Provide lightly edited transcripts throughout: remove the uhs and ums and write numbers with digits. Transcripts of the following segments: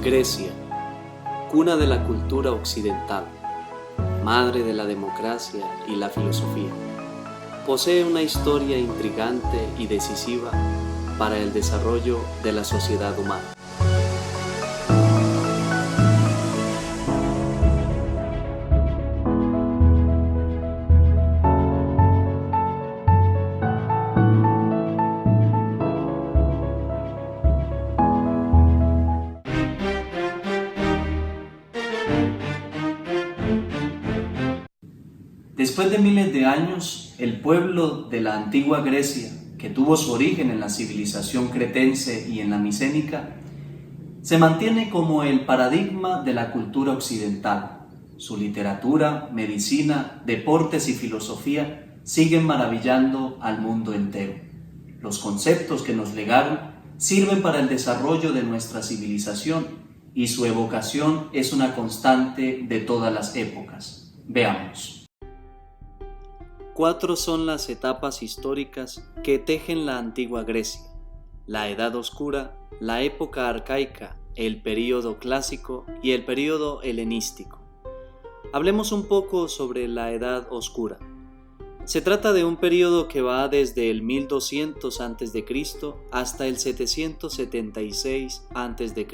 Grecia, cuna de la cultura occidental, madre de la democracia y la filosofía, posee una historia intrigante y decisiva para el desarrollo de la sociedad humana. Después de miles de años, el pueblo de la antigua Grecia, que tuvo su origen en la civilización cretense y en la micénica, se mantiene como el paradigma de la cultura occidental. Su literatura, medicina, deportes y filosofía siguen maravillando al mundo entero. Los conceptos que nos legaron sirven para el desarrollo de nuestra civilización y su evocación es una constante de todas las épocas. Veamos. 4 son las etapas históricas que tejen la antigua Grecia: la Edad Oscura, la época arcaica, el período clásico y el período helenístico. Hablemos un poco sobre la Edad Oscura. Se trata de un período que va desde el 1200 a.C. hasta el 776 a.C.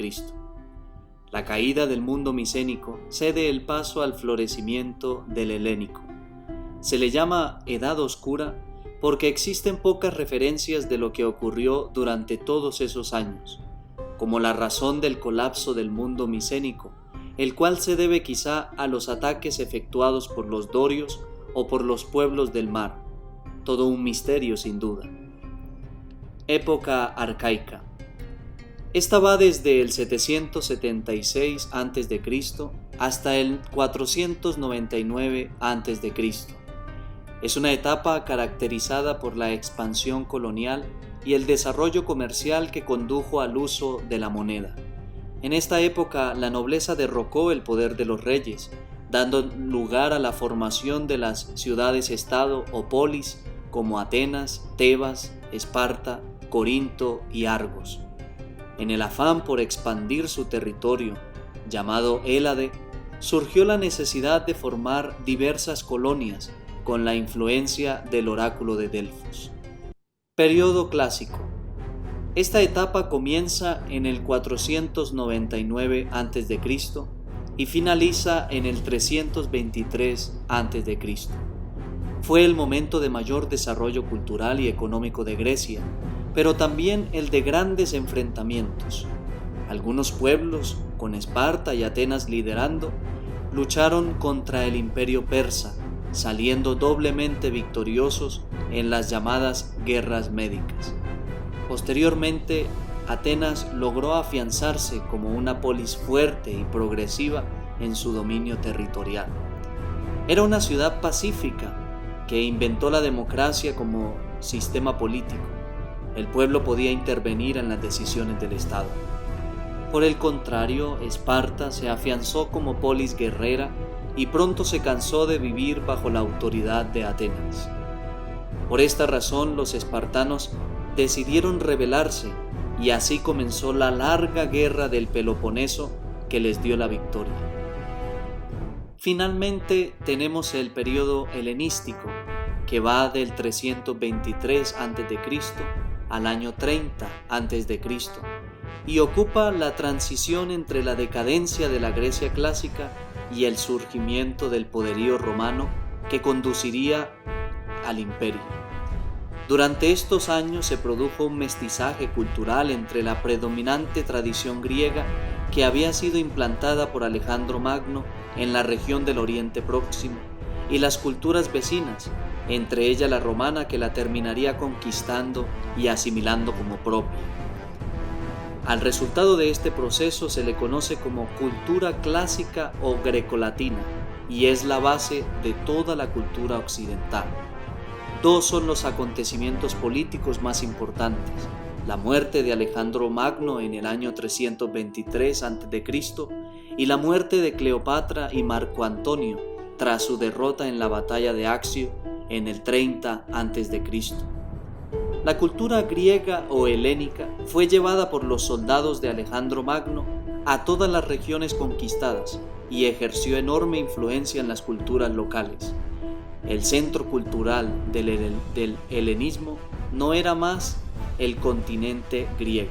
La caída del mundo micénico cede el paso al florecimiento del helénico. Se le llama Edad Oscura porque existen pocas referencias de lo que ocurrió durante todos esos años, como la razón del colapso del mundo micénico, el cual se debe quizá a los ataques efectuados por los dorios o por los pueblos del mar. Todo un misterio sin duda. Época arcaica. Esta va desde el 776 a.C. hasta el 499 a.C. Es una etapa caracterizada por la expansión colonial y el desarrollo comercial que condujo al uso de la moneda. En esta época, la nobleza derrocó el poder de los reyes, dando lugar a la formación de las ciudades-estado o polis como Atenas, Tebas, Esparta, Corinto y Argos. En el afán por expandir su territorio, llamado Hélade, surgió la necesidad de formar diversas colonias con la influencia del oráculo de Delfos. Período clásico. Esta etapa comienza en el 499 a.C. y finaliza en el 323 a.C. Fue el momento de mayor desarrollo cultural y económico de Grecia, pero también el de grandes enfrentamientos. Algunos pueblos, con Esparta y Atenas liderando, lucharon contra el imperio persa, saliendo doblemente victoriosos en las llamadas guerras médicas. Posteriormente, Atenas logró afianzarse como una polis fuerte y progresiva en su dominio territorial. Era una ciudad pacífica que inventó la democracia como sistema político. El pueblo podía intervenir en las decisiones del Estado. Por el contrario, Esparta se afianzó como polis guerrera y pronto se cansó de vivir bajo la autoridad de Atenas. Por esta razón, los espartanos decidieron rebelarse y así comenzó la larga guerra del Peloponeso que les dio la victoria. Finalmente tenemos el período helenístico, que va del 323 a.C. al año 30 a.C. y ocupa la transición entre la decadencia de la Grecia clásica y el surgimiento del poderío romano que conduciría al imperio. Durante estos años se produjo un mestizaje cultural entre la predominante tradición griega que había sido implantada por Alejandro Magno en la región del Oriente Próximo y las culturas vecinas, entre ellas la romana, que la terminaría conquistando y asimilando como propia. Al resultado de este proceso se le conoce como cultura clásica o grecolatina y es la base de toda la cultura occidental. 2 son los acontecimientos políticos más importantes: la muerte de Alejandro Magno en el año 323 a.C. y la muerte de Cleopatra y Marco Antonio tras su derrota en la batalla de Accio en el 30 a.C. La cultura griega o helénica fue llevada por los soldados de Alejandro Magno a todas las regiones conquistadas y ejerció enorme influencia en las culturas locales. El centro cultural del helenismo no era más el continente griego.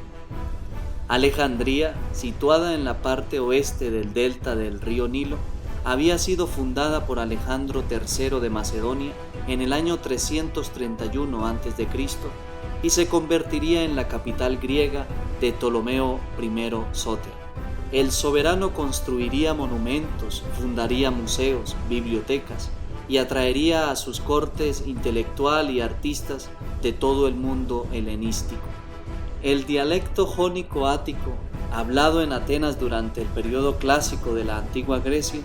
Alejandría, situada en la parte oeste del delta del río Nilo, había sido fundada por Alejandro III de Macedonia en el año 331 a.C. y se convertiría en la capital griega de Ptolomeo I Sóter. El soberano construiría monumentos, fundaría museos, bibliotecas y atraería a sus cortes intelectual y artistas de todo el mundo helenístico. El dialecto jónico ático, hablado en Atenas durante el periodo clásico de la antigua Grecia,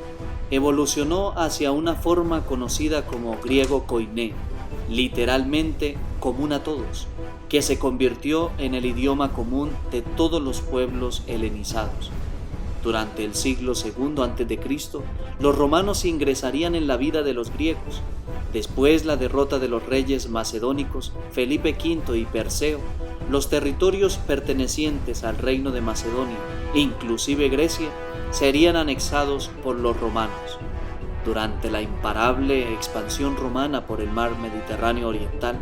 evolucionó hacia una forma conocida como griego koiné, literalmente común a todos, que se convirtió en el idioma común de todos los pueblos helenizados. Durante el siglo II a.C., los romanos ingresarían en la vida de los griegos. Después la derrota de los reyes macedónicos Felipe V y Perseo, los territorios pertenecientes al reino de Macedonia, inclusive Grecia, serían anexados por los romanos. Durante la imparable expansión romana por el mar Mediterráneo oriental,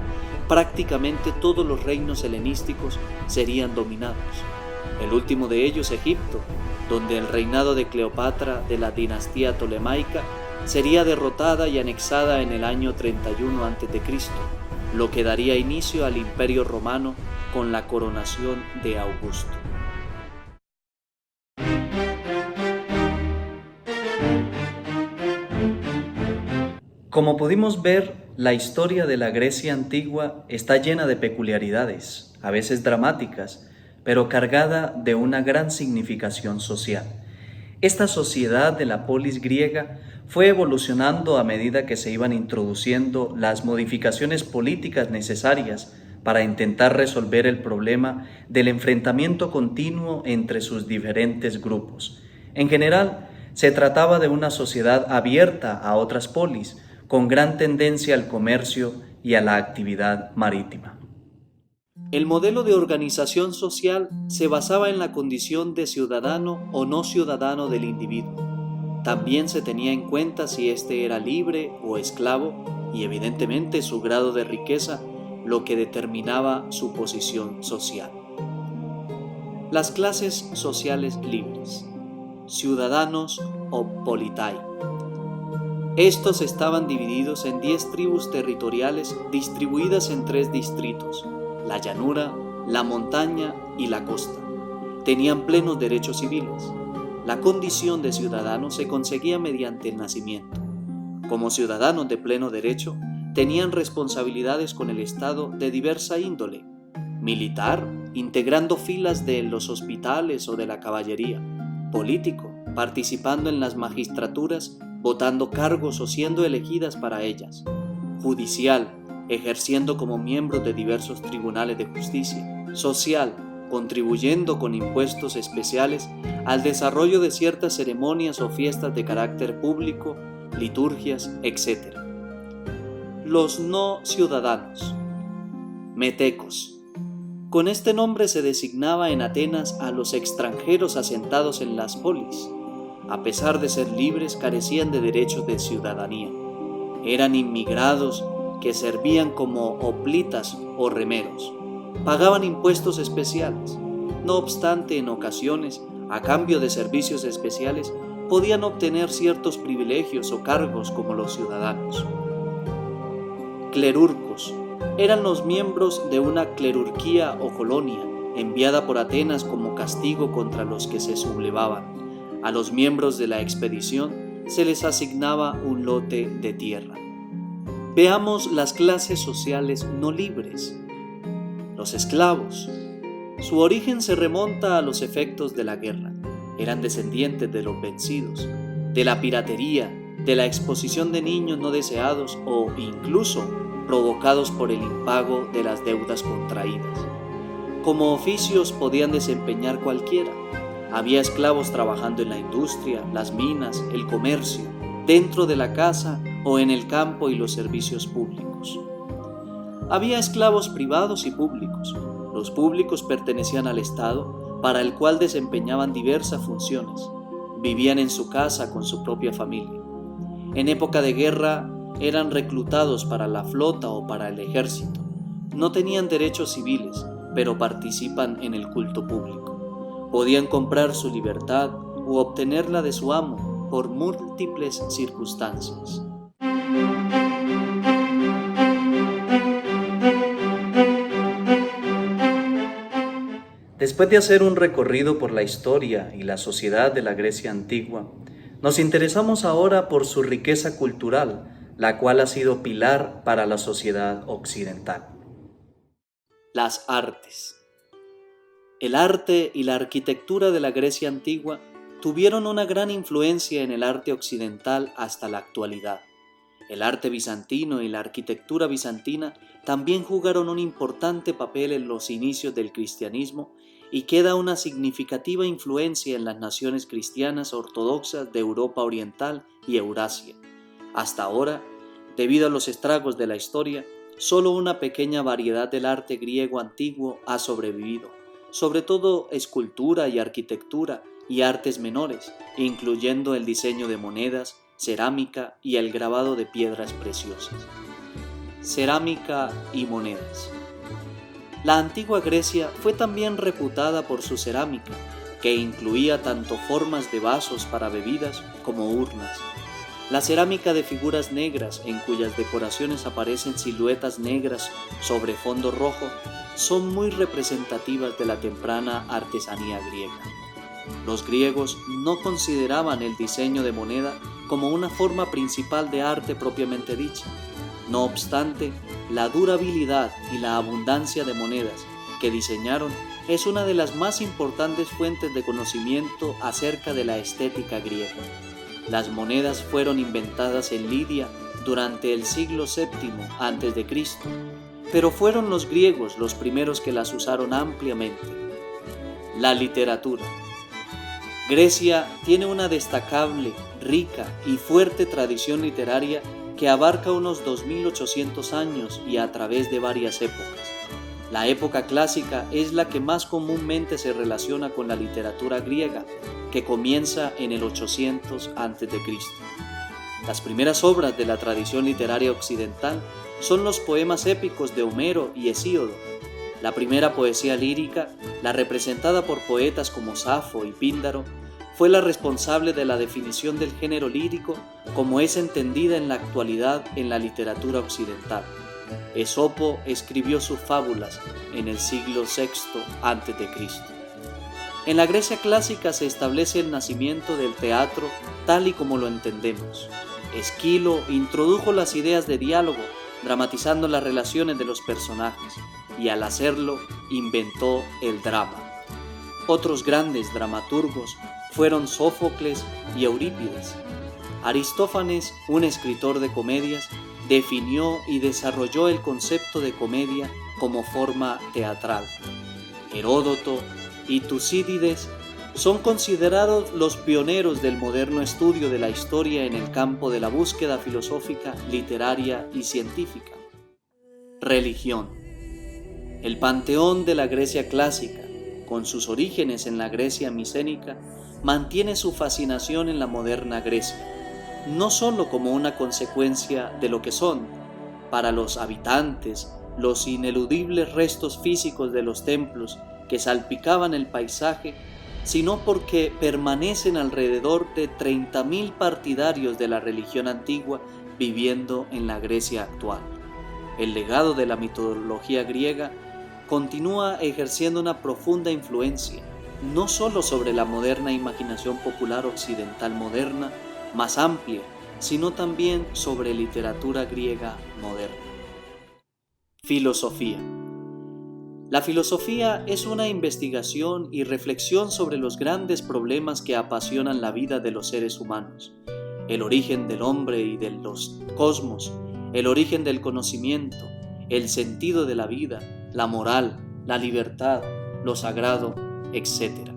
prácticamente todos los reinos helenísticos serían dominados. El último de ellos, Egipto, donde el reinado de Cleopatra de la dinastía tolemaica sería derrotada y anexada en el año 31 a.C., lo que daría inicio al Imperio Romano con la coronación de Augusto. Como pudimos ver, la historia de la Grecia antigua está llena de peculiaridades, a veces dramáticas, pero cargada de una gran significación social. Esta sociedad de la polis griega fue evolucionando a medida que se iban introduciendo las modificaciones políticas necesarias para intentar resolver el problema del enfrentamiento continuo entre sus diferentes grupos. En general, se trataba de una sociedad abierta a otras polis, con gran tendencia al comercio y a la actividad marítima. El modelo de organización social se basaba en la condición de ciudadano o no ciudadano del individuo. También se tenía en cuenta si éste era libre o esclavo y evidentemente su grado de riqueza, lo que determinaba su posición social. Las clases sociales libres, ciudadanos o politai. Estos estaban divididos en 10 tribus territoriales distribuidas en 3 distritos: la llanura, la montaña y la costa. Tenían plenos derechos civiles. La condición de ciudadano se conseguía mediante el nacimiento. Como ciudadanos de pleno derecho, tenían responsabilidades con el Estado de diversa índole: militar, integrando filas de los hospitales o de la caballería; político, participando en las magistraturas, votando cargos o siendo elegidas para ellas; judicial, ejerciendo como miembros de diversos tribunales de justicia; social, contribuyendo con impuestos especiales al desarrollo de ciertas ceremonias o fiestas de carácter público, liturgias, etc. Los no ciudadanos, metecos. Con este nombre se designaba en Atenas a los extranjeros asentados en las polis. A pesar de ser libres, carecían de derechos de ciudadanía. Eran inmigrados que servían como hoplitas o remeros. Pagaban impuestos especiales. No obstante, en ocasiones, a cambio de servicios especiales, podían obtener ciertos privilegios o cargos como los ciudadanos. Clerurcos. Eran los miembros de una clerurquía o colonia, enviada por Atenas como castigo contra los que se sublevaban. A los miembros de la expedición se les asignaba un lote de tierra. Veamos las clases sociales no libres. Los esclavos. Su origen se remonta a los efectos de la guerra. Eran descendientes de los vencidos, de la piratería, de la exposición de niños no deseados o incluso provocados por el impago de las deudas contraídas. Como oficios podían desempeñar cualquiera. Había esclavos trabajando en la industria, las minas, el comercio, dentro de la casa o en el campo y los servicios públicos. Había esclavos privados y públicos. Los públicos pertenecían al Estado, para el cual desempeñaban diversas funciones. Vivían en su casa con su propia familia. En época de guerra eran reclutados para la flota o para el ejército. No tenían derechos civiles, pero participan en el culto público. Podían comprar su libertad u obtenerla de su amo por múltiples circunstancias. Después de hacer un recorrido por la historia y la sociedad de la Grecia antigua, nos interesamos ahora por su riqueza cultural, la cual ha sido pilar para la sociedad occidental. Las artes. El arte y la arquitectura de la Grecia antigua tuvieron una gran influencia en el arte occidental hasta la actualidad. El arte bizantino y la arquitectura bizantina también jugaron un importante papel en los inicios del cristianismo y queda una significativa influencia en las naciones cristianas ortodoxas de Europa Oriental y Eurasia. Hasta ahora, debido a los estragos de la historia, solo una pequeña variedad del arte griego antiguo ha sobrevivido, sobre todo escultura y arquitectura y artes menores, incluyendo el diseño de monedas, cerámica y el grabado de piedras preciosas. Cerámica y monedas. La antigua Grecia fue también reputada por su cerámica, que incluía tanto formas de vasos para bebidas como urnas. La cerámica de figuras negras, en cuyas decoraciones aparecen siluetas negras sobre fondo rojo, son muy representativas de la temprana artesanía griega. Los griegos no consideraban el diseño de moneda como una forma principal de arte propiamente dicha. No obstante, la durabilidad y la abundancia de monedas que diseñaron es una de las más importantes fuentes de conocimiento acerca de la estética griega. Las monedas fueron inventadas en Lidia durante el siglo VII a.C., pero fueron los griegos los primeros que las usaron ampliamente. La literatura. Grecia tiene una destacable, rica y fuerte tradición literaria que abarca unos 2800 años y a través de varias épocas. La época clásica es la que más comúnmente se relaciona con la literatura griega, que comienza en el 800 a.C. Las primeras obras de la tradición literaria occidental son los poemas épicos de Homero y Hesíodo. La primera poesía lírica, la representada por poetas como Safo y Píndaro, fue la responsable de la definición del género lírico como es entendida en la actualidad en la literatura occidental. Esopo escribió sus fábulas en el siglo VI a.C. En la Grecia clásica se establece el nacimiento del teatro tal y como lo entendemos. Esquilo introdujo las ideas de diálogo, dramatizando las relaciones de los personajes, y al hacerlo inventó el drama. Otros grandes dramaturgos fueron Sófocles y Eurípides. Aristófanes, un escritor de comedias, definió y desarrolló el concepto de comedia como forma teatral. Heródoto y Tucídides son considerados los pioneros del moderno estudio de la historia en el campo de la búsqueda filosófica, literaria y científica. Religión. El panteón de la Grecia clásica, con sus orígenes en la Grecia micénica, mantiene su fascinación en la moderna Grecia, no solo como una consecuencia de lo que son, para los habitantes, los ineludibles restos físicos de los templos que salpicaban el paisaje, sino porque permanecen alrededor de 30.000 partidarios de la religión antigua viviendo en la Grecia actual. El legado de la mitología griega continúa ejerciendo una profunda influencia, no solo sobre la moderna imaginación popular occidental moderna, más amplia, sino también sobre literatura griega moderna. Filosofía. La filosofía es una investigación y reflexión sobre los grandes problemas que apasionan la vida de los seres humanos: el origen del hombre y de los cosmos, el origen del conocimiento, el sentido de la vida, la moral, la libertad, lo sagrado, etc.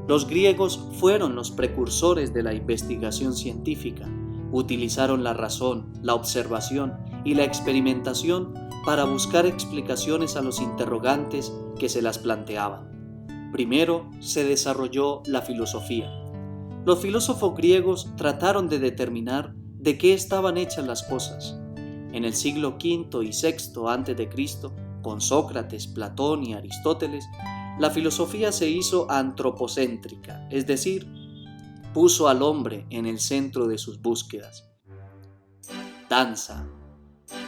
Los griegos fueron los precursores de la investigación científica. Utilizaron la razón, la observación y la experimentación para buscar explicaciones a los interrogantes que se las planteaban. Primero se desarrolló la filosofía. Los filósofos griegos trataron de determinar de qué estaban hechas las cosas. En el siglo V y VI a.C., con Sócrates, Platón y Aristóteles, la filosofía se hizo antropocéntrica, es decir, puso al hombre en el centro de sus búsquedas. Danza.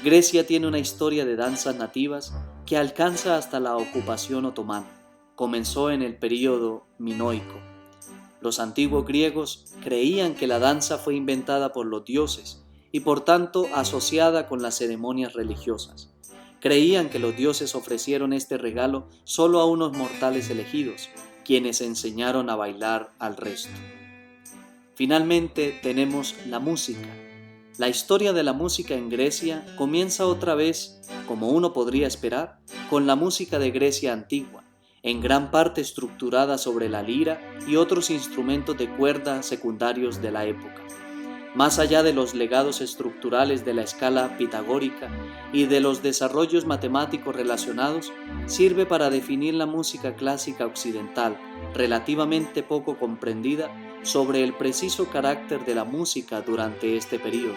Grecia tiene una historia de danzas nativas que alcanza hasta la ocupación otomana. Comenzó en el período minoico. Los antiguos griegos creían que la danza fue inventada por los dioses y por tanto asociada con las ceremonias religiosas. Creían que los dioses ofrecieron este regalo solo a unos mortales elegidos, quienes enseñaron a bailar al resto. Finalmente tenemos la música. La historia de la música en Grecia comienza otra vez, como uno podría esperar, con la música de Grecia antigua, en gran parte estructurada sobre la lira y otros instrumentos de cuerda secundarios de la época. Más allá de los legados estructurales de la escala pitagórica y de los desarrollos matemáticos relacionados, sirve para definir la música clásica occidental, relativamente poco comprendida, sobre el preciso carácter de la música durante este período.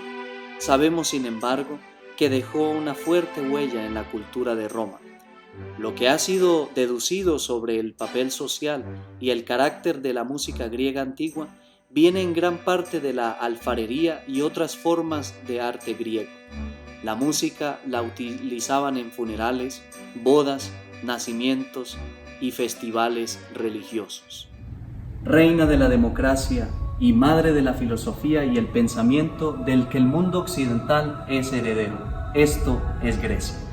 Sabemos, sin embargo, que dejó una fuerte huella en la cultura de Roma. Lo que ha sido deducido sobre el papel social y el carácter de la música griega antigua viene en gran parte de la alfarería y otras formas de arte griego. La música la utilizaban en funerales, bodas, nacimientos y festivales religiosos. Reina de la democracia y madre de la filosofía y el pensamiento del que el mundo occidental es heredero. Esto es Grecia.